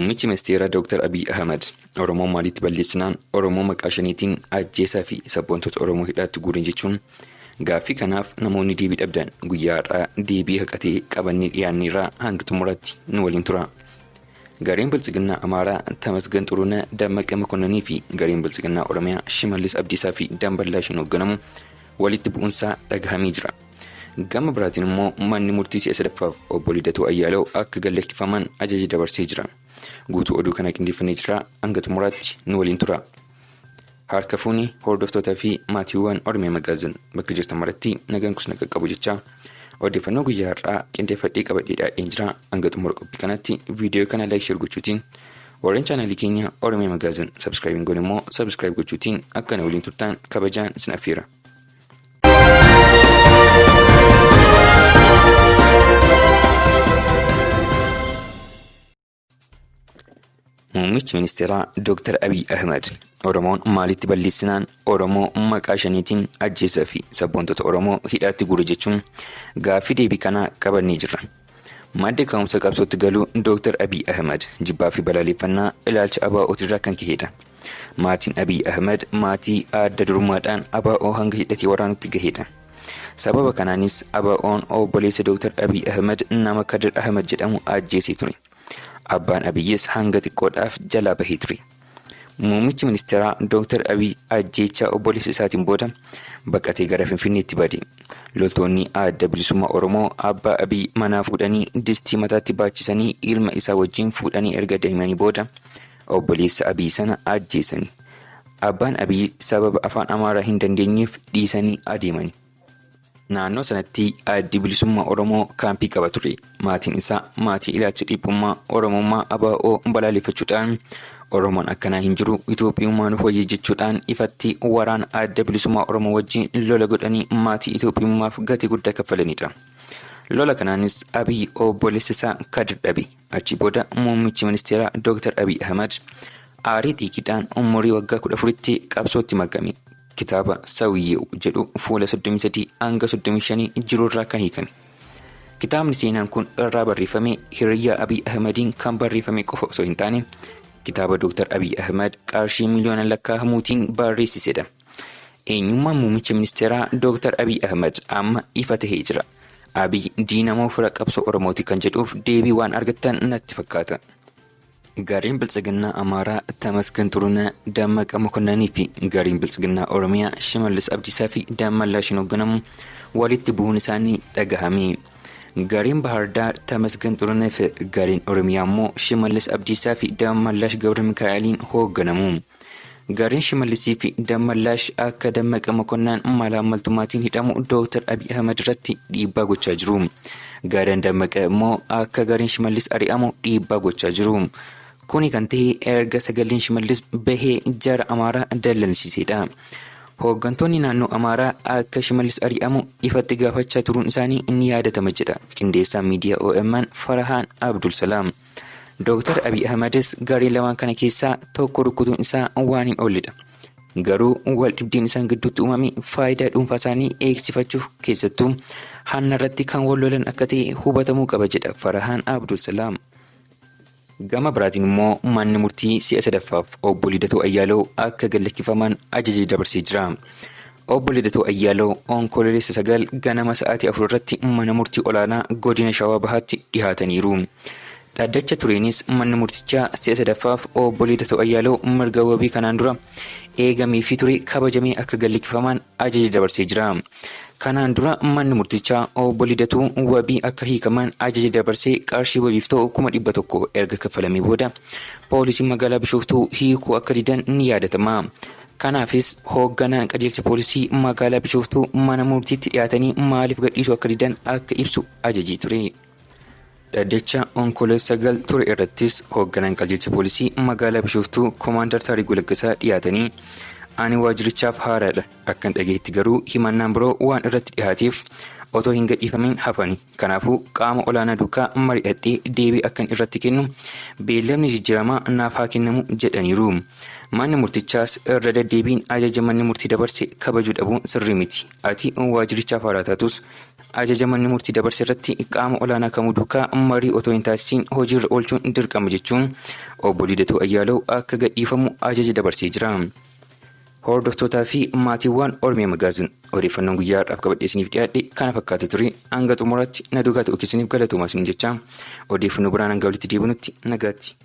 Muummichi ministeeraa Dr. Abiy Ahmed Oromoo maalitti balleessinaan Oromoo maqaa shaniitiin ajjeesaa fi sabboontota Oromoo hidhaatti guuran jechuun gaaffii kanaaf namoonni deebii dhabdan guyyaa har'aa deebii haqatee qabannee dhiyaanneerraa hanga xumuraatti nu waliin tura. Gareen Biltsiginnaa Amaaraa Tamasgan Xuruunee Dammaqee Makonnanii fi Gareen Biltsiginnaa Oromiyaa Shimallis Abdiisaa fi Damballaash hoogganamu walitti bu'uunsaa dhagahamee jira. Gama biraatiin immoo manni murtii si'a sadaffaaf obbo Lidatuu Ayyaalew akka gallakkifaman ajaja dabarsee jira. Guutuu oduu kana qindeeffannee jira hanga xumuraatti nu waliin tura. Harka fuuni hordoftootaa fi maatiiwwan Oromiyaa Magaazin bakka jirtan maratti nagaan kus naqa qabu jecha odeeffannoo guyyaa har'aa qindeeffadhee qabadhee dhiyaadheen jira hanga xumura qophii kanatti viidiyoo kana laayik share gochuutiin warreen chaanaalii keenya Oromiyaa Magaazin sabskiraayib goon immoo sabskiraayib gochuutiin akka na waliin turtaan kabajaan isin affeera. Muummichi ministeeraa Dr. Abiy Ahmed Oromoon maalitti balleessinaan Oromoo maqaa shaniitiin ajjeesaa fi sabboontota Oromoo hidhaatti guure jechuun gaaffii deebii kanaa qabannee jirra. Madda ka'umsa qabsootti galuu Dr. Abiy Ahmed jibbaa fi balaaleffannaa ilaalcha ABO'tirraa kan ka'edha. Maatiin Abiy Ahmed maatii adda durummaadhaan ABO hanga hidhatee waraanutti gahedha. Sababa kanaanis ABO'n obboleessa Dr. Abiy Ahmed nama Kadir Ahmed jedhamu ajjeesee ture. Abbaan Abiyyis hanga xiqqoodhaaf jalaa bahee ture. Muummichi ministeeraa Dr. Abiy ajjeechaa obboleessa isaatiin booda baqatee gara Finfinneetti bade. Loltoonni adda bilisummaa Oromoo abbaa Abiy manaa fuudhanii distii mataatti baachisanii ilma isaa wajjin fuudhanii erga deemanii booda obboleessa Abiy sana ajjeesani. Abbaan Abiy sababa afaan Amaaraa hin dandeenyeef dhiisanii adeemani. Naannoo sanatti addi bilisummaa Oromoo kaampii qaba ture. Maatiin isaa maatii ilaalcha dhiibbummaa Oromummaa ABO balaaleffachuudhaan Oromoon akkanaa hin jiru Itoophiyummaa nuuf hojii jechuudhaan ifatti waraana adda bilisummaa Oromoo wajjin lola godhanii maatii Itoophiyummaaf gatii guddaa kaffalanidha. Lola kanaanis Abiy obboleessa isaa Kadir dhabe. Achi booda muummichi ministeeraa Dr. Abiy Ahmed aarii xiiqiidhaan umurii waggaa 14tti qabsootti makame. Kitaaba Sawiyyoo jedhu fuula 33 hanga 35 jirurraa kan hiikame. Kitaabni seenaan kun irraa barreeffame hiriyyaa Abiy Ahmediin kan barreeffame qofa osoo hin taane kitaaba Dr. Abiy Ahmed qarshii miliyoona lakkaa'amuutiin barreessisedha. Eenyummaan muummicha ministeeraa Dr. Abiy Ahmed amma ifa tahee jira. Abiy diinamoo fira qabsoo Oromooti kan jedhuuf deebii waan argattan natti fakkaata. Gareen Biltsiginnaa Amaaraa Tamasgan Xuruunee Dammaqee Makonnanii fi Gareen Biltsiginnaa Oromiyaa Shimallis Abdiisaa fi Damballaash hoogganamu walitti bu'uun isaanii dhagahame. Gareen Bahar Daar Tamasgan Xuruunee fi Gareen Oromiyaa immoo Shimallis Abdiisaa fi Damballaash Gabra Mikaa'eliin hoogganamu. Gareen Shimallisi fi Damballaash akka Dammaqee Makonnaan malaamaltummaatiin hidhamu Dr. Abiy Ahmed irratti dhiibbaa gochaa jiru. Gareen Dammaqee immoo akka Gareen Shimallis ari'amu dhiibbaa gochaa jiru. Kuni kan ta'e erga sagaleen Shimallis bahee jara Amaaraa dallansiisedha. Hooggantoonni naannoo Amaaraa akka Shimallis ari'amu ifatti gaafachaa turuun isaanii ni yaadatama jedha qindeessaan miidiyaa OMN Farahaan Abdul Salaam. Dr. Abiy Ahmedis garee lamaan kana keessaa tokko rukutuun isaa waan hin oollidha. Garuu wal dhibdeen isaan gidduutti uumame faayidaa dhuunfaa isaanii eegsifachuuf keessattuu hanna irratti kan wal lolan akka ta'e hubatamuu qaba jedha Farahaan Abdul Salaam. Gama biraatiin immoo manni murtii si'a sadaffaaf obbo Lidatuu Ayyaalew akka gallakkifaman ajaja dabarsee jira. Obbo Lidatuu Ayyaalew onkololeessa 9 ganama sa'aatii 4 irratti mana murtii olaanaa godina Shawaa Bahaatti dhihaataniiru. Dhaddacha tureenis manni murtichaa si'a sadaffaaf obbo Lidatuu Ayyaalew mirga wabii kanaan dura eegamee fi ture kabajamee akka gallakkifaman ajaja dabarsee jira. Kanaan dura manni murtichaa obbo Lidatuu wabii akka hiikaman ajaja dabarsee qarshii wabiif ta'u 100,000 erga kaffalamee booda poolisiin magaalaa Bishooftuu hiikuu akka didan ni yaadatama. Kanaafis hoogganaan qajeelcha poolisii magaalaa Bishooftuu mana murtiitti dhiyaatanii maaliif gadhiisuu akka didan akka ibsu ajajee ture. Dhaddacha onkololeessa 9 ture irrattis hoogganaan qajeelcha poolisii magaalaa Bishooftuu Koomaandar Taarikuu Laggasaa dhiyaatanii ani waajjirichaaf haaraadha akkan dhageetti garuu himannaan biroo waan irratti dhihaateef otoo hin gadhiifamin hafani. Kanaafuu qaama olaanaa duukaa mari'adhee deebii akkan irratti kennu beellamni jijjiiramaa naaf haa kennamu jedhaniiru. Manni murtichaas irra deddeebiin ajaja manni murtii dabarse kabajuu dhabuun sirrii miti. Ati waajjirichaaf haaraa taatus ajaja manni murtii dabarse irratti qaama olaanaa kamuu duukaa marii otoo hin taasisiin hojiirra oolchuun dirqama jechuun obbo Lidatuu Ayyaalaw akka gadhiifamu ajaja dabarsee jira. Hordoftootaa fi maatiiwwan Oromiyaa Magaazin odeeffannoon guyyaa har'aaf qabadhee isiniif dhiyaadhe kana fakkaata ture. Hanga xumuraatti na duukaa ta'uu keessaniif galatoomaa isiniin jechaa odeeffannoo biraan hanga walitti deebinutti nagaatti.